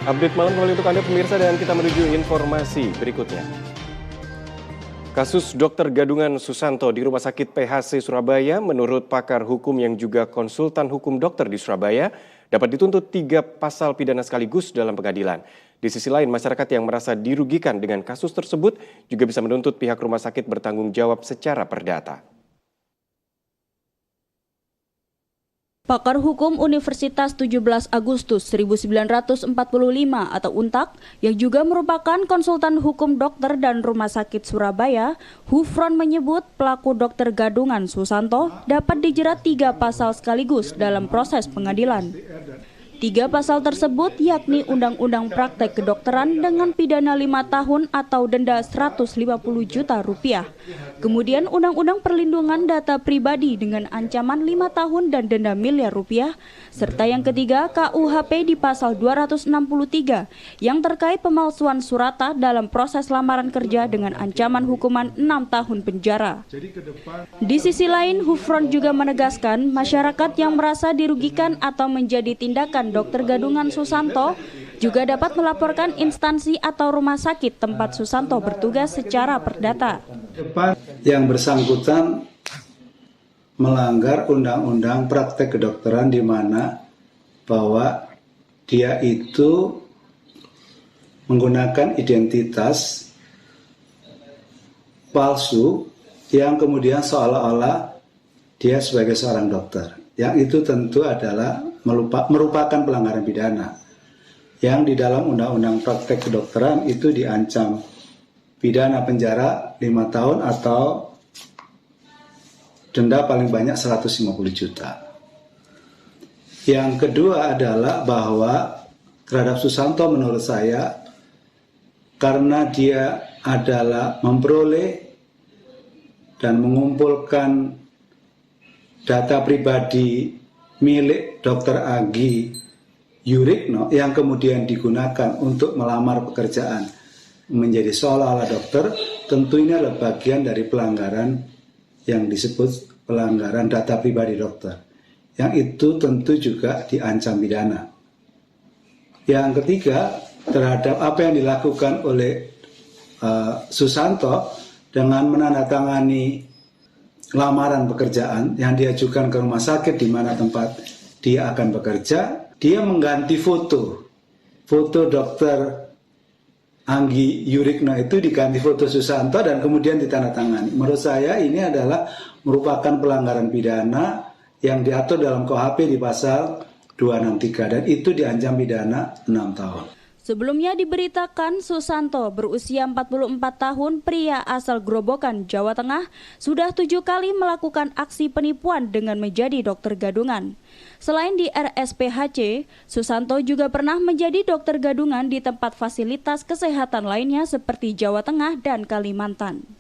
Update malam kembali untuk Anda pemirsa dan kita menuju informasi berikutnya. Kasus Dr. Gadungan Susanto di Rumah Sakit PHC Surabaya menurut pakar hukum yang juga konsultan hukum dokter di Surabaya dapat dituntut 3 pasal pidana sekaligus dalam pengadilan. Di sisi lain, masyarakat yang merasa dirugikan dengan kasus tersebut juga bisa menuntut pihak rumah sakit bertanggung jawab secara perdata. Pakar Hukum Universitas 17 Agustus 1945 atau UNTAK yang juga merupakan konsultan hukum dokter dan rumah sakit Surabaya, Hufron menyebut pelaku Dr. Gadungan Susanto dapat dijerat 3 pasal sekaligus dalam proses pengadilan. 3 pasal tersebut yakni Undang-Undang Praktek Kedokteran dengan pidana 5 tahun atau denda 150 juta rupiah. Kemudian Undang-Undang Perlindungan Data Pribadi dengan ancaman 5 tahun dan denda miliar rupiah. Serta yang ketiga KUHP di pasal 263 yang terkait pemalsuan surata dalam proses lamaran kerja dengan ancaman hukuman 6 tahun penjara. Di sisi lain, Hufron juga menegaskan masyarakat yang merasa dirugikan atau menjadi tindakan Dr. Gadungan Susanto juga dapat melaporkan instansi atau rumah sakit tempat Susanto bertugas secara perdata. Yang bersangkutan melanggar undang-undang praktek kedokteran di mana bahwa dia itu menggunakan identitas palsu yang kemudian seolah-olah dia sebagai seorang dokter. Yang itu tentu adalah merupakan pelanggaran pidana yang di dalam Undang-Undang Praktek Kedokteran itu diancam pidana penjara 5 tahun atau denda paling banyak 150 juta. Yang kedua adalah bahwa terhadap Susanto menurut saya karena dia adalah memperoleh dan mengumpulkan data pribadi milik Dr. Agi Yurikno yang kemudian digunakan untuk melamar pekerjaan menjadi seolah-olah dokter, tentu ini adalah bagian dari pelanggaran yang disebut pelanggaran data pribadi dokter. Yang itu tentu juga diancam pidana. Yang ketiga, terhadap apa yang dilakukan oleh Susanto dengan menandatangani lamaran pekerjaan yang diajukan ke rumah sakit di mana tempat dia akan bekerja, dia mengganti foto dokter Anggi Yurikno itu diganti foto Susanto dan kemudian ditandatangani. Menurut saya ini adalah merupakan pelanggaran pidana yang diatur dalam KUHP di pasal 263 dan itu diancam pidana 6 tahun. Sebelumnya diberitakan Susanto berusia 44 tahun, pria asal Grobogan, Jawa Tengah, sudah 7 kali melakukan aksi penipuan dengan menjadi dokter gadungan. Selain di RSPHC, Susanto juga pernah menjadi dokter gadungan di tempat fasilitas kesehatan lainnya seperti Jawa Tengah dan Kalimantan.